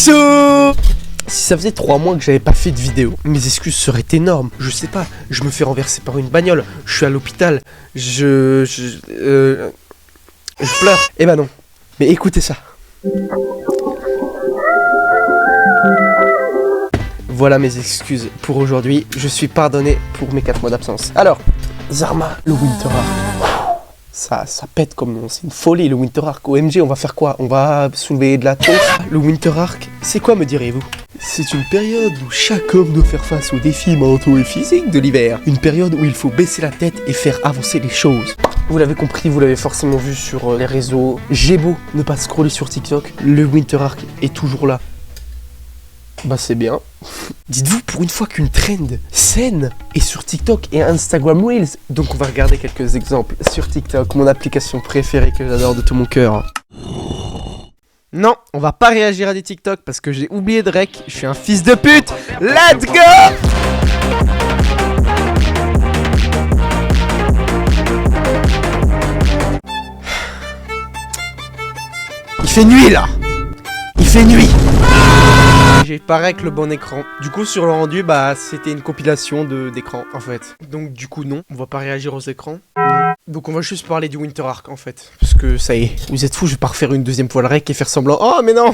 Saut. Si ça faisait 3 mois que j'avais pas fait de vidéo, mes excuses seraient énormes. Je sais pas, je me fais renverser par une bagnole, je suis à l'hôpital, je pleure. Eh ben non. Mais écoutez ça. Voilà mes excuses pour aujourd'hui. Je suis pardonné pour mes 4 mois d'absence. Alors, Zarma, le Winter Ark. Ça pète comme nom, c'est une folie le Winter Ark. OMG, on va faire quoi? On va soulever de la tôle. Le Winter Ark, c'est quoi me direz-vous? C'est une période où chaque homme doit faire face aux défis mentaux et physiques de l'hiver. Une période où il faut baisser la tête et faire avancer les choses. Vous l'avez compris, vous l'avez forcément vu sur les réseaux. J'ai beau ne pas scroller sur TikTok, le Winter Ark est toujours là. Bah c'est bien. Dites-vous pour une fois qu'une trend saine est sur TikTok et Instagram Reels. Donc on va regarder quelques exemples sur TikTok, mon application préférée que j'adore de tout mon cœur. Non, on va pas réagir à des TikTok parce que j'ai oublié de rec. Je suis un fils de pute. Let's go! Il fait nuit là. Il fait nuit. J'ai pas rec le bon écran. Du coup sur le rendu, bah c'était une compilation d'écrans en fait. Donc du coup non, on va pas réagir aux écrans. Donc on va juste parler du Winter Ark en fait. Parce que ça y est, vous êtes fous, je vais pas refaire une deuxième fois le rec et faire semblant. Oh mais non.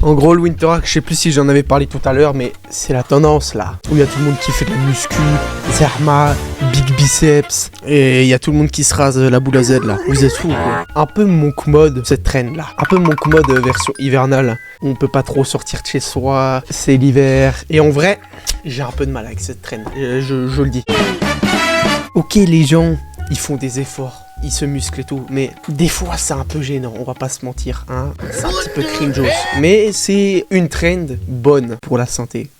En gros, le Winter Ark, je sais plus si j'en avais parlé tout à l'heure, mais c'est la tendance là. Où il y a tout le monde qui fait de la muscu, Zarma, big biceps, et il y a tout le monde qui se rase la boule à Z là. Vous êtes fous quoi. Un peu monk mode cette traîne là. Un peu monk mode version hivernale. On peut pas trop sortir de chez soi, c'est l'hiver. Et en vrai, j'ai un peu de mal avec cette traîne, je le dis. Ok les gens, ils font des efforts. Ils se musclent et tout, mais des fois c'est un peu gênant, on va pas se mentir, hein. C'est un petit peu cringeos, mais c'est une trend bonne pour la santé.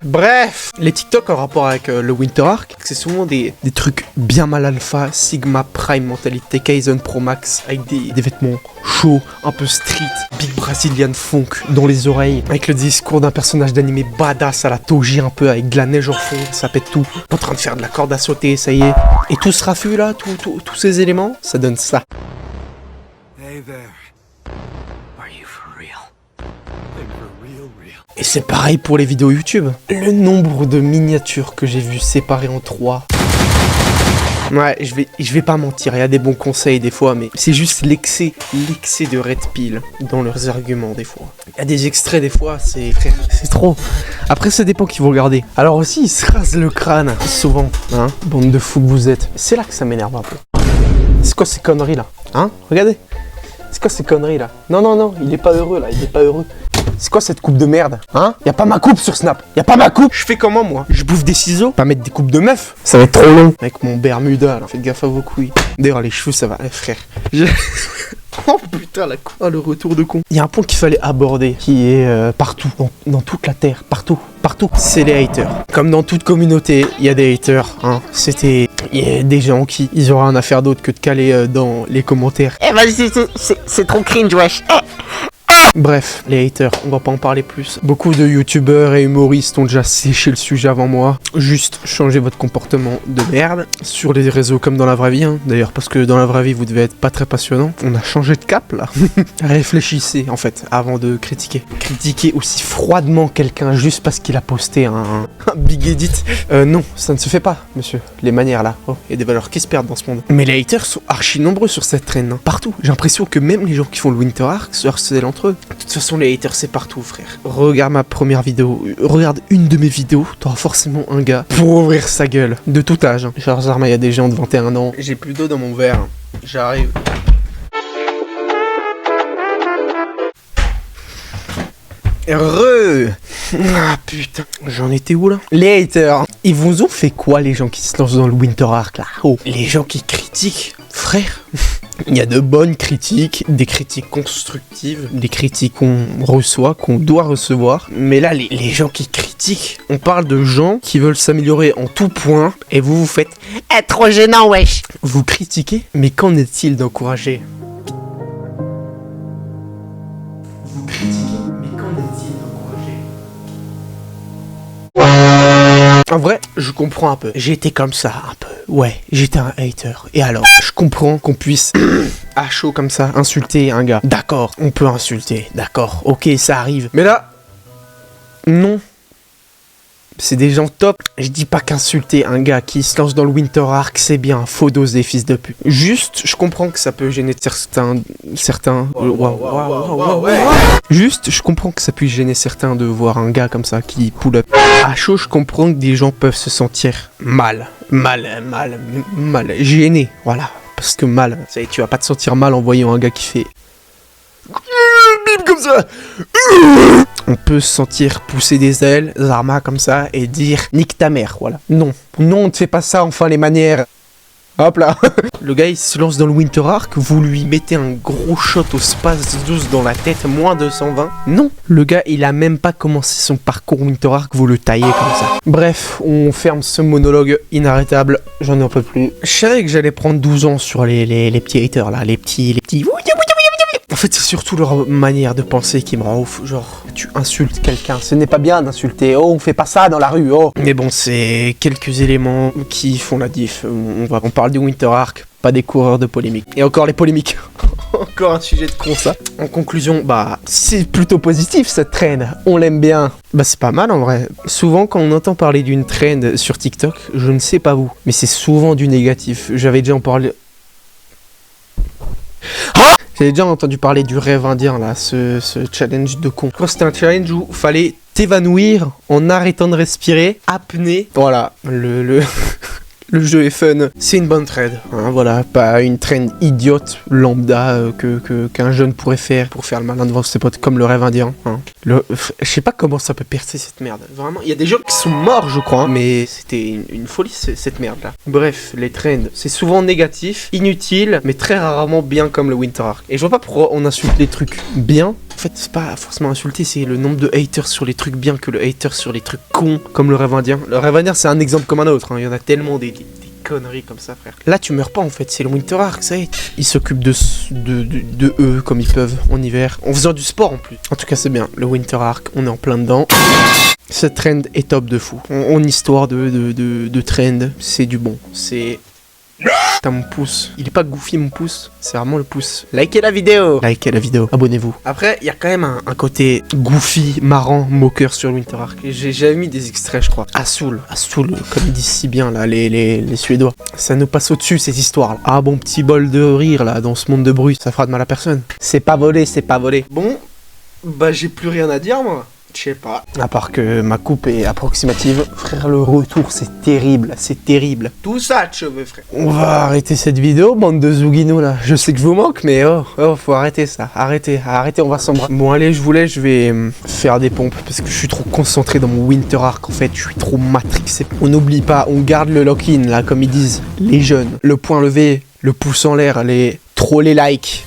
Bref, les TikTok en rapport avec le Winter Ark, c'est souvent des trucs bien mal alpha, Sigma Prime mentalité, Kaizen Pro Max, avec des vêtements chauds, un peu street, big Brazilian funk dans les oreilles, avec le discours d'un personnage d'animé badass à la Toji un peu, avec de la neige au fond, ça pète tout, en train de faire de la corde à sauter, ça y est. Et tout ce raffut là, tous ces éléments, ça donne ça. Hey there. Are you for real? Et c'est pareil pour les vidéos YouTube. Le nombre de miniatures que j'ai vues séparées en 3. Ouais, je vais pas mentir, il y a des bons conseils des fois, mais c'est juste l'excès de red pill dans leurs arguments des fois. Il y a des extraits des fois, c'est trop. Après, ça dépend qui vous regardez. Alors aussi, ils se rasent le crâne, souvent, hein, bande de fous que vous êtes. C'est là que ça m'énerve un peu. C'est quoi ces conneries là? Hein? Regardez. C'est quoi ces conneries là? Non, il est pas heureux là, il est pas heureux. C'est quoi cette coupe de merde? Hein? Y'a pas ma coupe sur Snap. Y'a pas ma coupe. Je fais comment moi? Je bouffe des ciseaux? Pas mettre des coupes de meuf? Ça va être trop long. Avec mon Bermuda là, faites gaffe à vos couilles. D'ailleurs les cheveux ça va, frère. Oh putain la coupe. Oh le retour de con. Il y a un point qu'il fallait aborder qui est partout, dans toute la terre, partout. C'est les haters. Comme dans toute communauté, il y a des haters. Hein. Il y a des gens qui ils auront rien à faire d'autre que de caler dans les commentaires. Eh vas-y, c'est trop cringe, wesh. Bref, les haters, on va pas en parler plus. Beaucoup de youtubeurs et humoristes ont déjà séché le sujet avant moi. Juste changez votre comportement de merde sur les réseaux comme dans la vraie vie, hein. D'ailleurs, parce que dans la vraie vie, vous devez être pas très passionnant. On a changé de cap là. Réfléchissez en fait avant de critiquer. Critiquer aussi froidement quelqu'un juste parce qu'il a posté un big edit. Non, ça ne se fait pas, monsieur. Les manières là. Oh, il y a des valeurs qui se perdent dans ce monde. Mais les haters sont archi nombreux sur cette traîne, hein. Partout. J'ai l'impression que même les gens qui font le Winter Ark se harcèlent entre eux. De toute façon, les haters, c'est partout, frère. Regarde ma première vidéo. Regarde une de mes vidéos. T'auras forcément un gars pour ouvrir sa gueule. De tout âge. Hein. Genre, Zarma, il y a des gens de 21 ans. J'ai plus d'eau dans mon verre. J'arrive. Ah putain. J'en étais où là? Les haters. Ils vous ont fait quoi les gens qui se lancent dans le Winter Ark là? Oh, les gens qui critiquent. Frère. Il y a de bonnes critiques, des critiques constructives, des critiques qu'on reçoit, qu'on doit recevoir. Mais là, les gens qui critiquent, on parle de gens qui veulent s'améliorer en tout point. Et vous faites « Eh, trop gênant, wesh !» Vous critiquez, mais qu'en est-il d'encourager? Vous critiquez, mais qu'en est-il d'encourager? En vrai, je comprends un peu. J'ai été comme ça, un peu. Ouais, j'étais un hater. Et alors, je comprends qu'on puisse, à chaud comme ça, insulter un gars. D'accord, on peut insulter. D'accord, ok, ça arrive. Mais là, non. C'est des gens top. Je dis pas qu'insulter un gars qui se lance dans le Winter Ark, c'est bien. Faut doser, fils de pute. Juste, je comprends que ça peut gêner certains. Juste, je comprends que ça puisse gêner certains de voir un gars comme ça qui pull up. À chaud, je comprends que des gens peuvent se sentir mal. Gêné, voilà. Parce que mal, tu vas pas te sentir mal en voyant un gars qui fait. Comme ça. On peut se sentir pousser des ailes, Zarma comme ça, et dire nique ta mère, voilà. Non, on ne fait pas ça, enfin les manières. Hop là. Le gars il se lance dans le Winter Ark, vous lui mettez un gros shot au space 12 dans la tête, moins 220. Non, le gars il a même pas commencé son parcours Winter Ark, vous le taillez comme ça. Bref, on ferme ce monologue inarrêtable, j'en ai un peu plus. Je savais que j'allais prendre 12 ans sur les petits haters là, les petits. En fait, c'est surtout leur manière de penser qui me rend ouf. Genre, tu insultes quelqu'un, ce n'est pas bien d'insulter. Oh, on fait pas ça dans la rue, oh. Mais bon, c'est quelques éléments qui font la diff. On parle du Winter Ark, pas des coureurs de polémique. Et encore les polémiques. Encore un sujet de con, ça. En conclusion, bah, c'est plutôt positif cette trend. On l'aime bien. Bah, c'est pas mal en vrai. Souvent, quand on entend parler d'une trend sur TikTok, je ne sais pas vous, mais c'est souvent du négatif. J'avais déjà en parlé. J'avais déjà entendu parler du rêve indien là, ce challenge de con. C'était un challenge où fallait t'évanouir en arrêtant de respirer, apnée. Voilà, le jeu est fun. C'est une bonne trend, hein, voilà, pas une trend idiote lambda qu'un jeune pourrait faire pour faire le malin devant ses potes comme le rêve indien. Hein. Je sais pas comment ça peut percer cette merde. Vraiment, il y a des gens qui sont morts, je crois, hein, mais c'était une folie cette merde là. Bref, les trends, c'est souvent négatif, inutile, mais très rarement bien comme le Winter Ark. Et je vois pas pourquoi on insulte les trucs bien. En fait, c'est pas forcément insulter, c'est le nombre de haters sur les trucs bien que le hater sur les trucs cons, comme le rêve indien. Le rêve indien, c'est un exemple comme un autre, hein. Il y en a tellement des conneries comme ça, frère. Là, tu meurs pas, en fait, c'est le Winter Ark, ça y est. Ils s'occupent de eux comme ils peuvent en hiver, en faisant du sport en plus. En tout cas, c'est bien. Le Winter Ark, on est en plein dedans. Cette trend est top de fou. En histoire de trend, c'est du bon. C'est... T'as mon pouce. Il est pas goofy mon pouce, c'est vraiment le pouce. Likez la vidéo. Abonnez-vous. Après, il y a quand même un côté goofy, marrant, moqueur sur le Winter Ark. J'avais mis des extraits, je crois. Assoul, comme ils disent si bien là, les Suédois. Ça nous passe au-dessus cette histoire là. Ah bon petit bol de rire là, dans ce monde de bruit, ça fera de mal à personne. C'est pas volé. Bon, bah j'ai plus rien à dire moi. Je sais pas. À part que ma coupe est approximative. Frère, le retour, c'est terrible. Tout ça de cheveux, frère. On va arrêter cette vidéo, bande de zouguinos, là. Je sais que je vous manque, mais faut arrêter ça. Arrêtez, on va s'embrasser. Bon, allez, je vais faire des pompes, parce que je suis trop concentré dans mon Winter Ark, en fait. Je suis trop matrixé. On n'oublie pas, on garde le lock-in, là, comme ils disent. Les jeunes. Le poing levé, le pouce en l'air, les likes.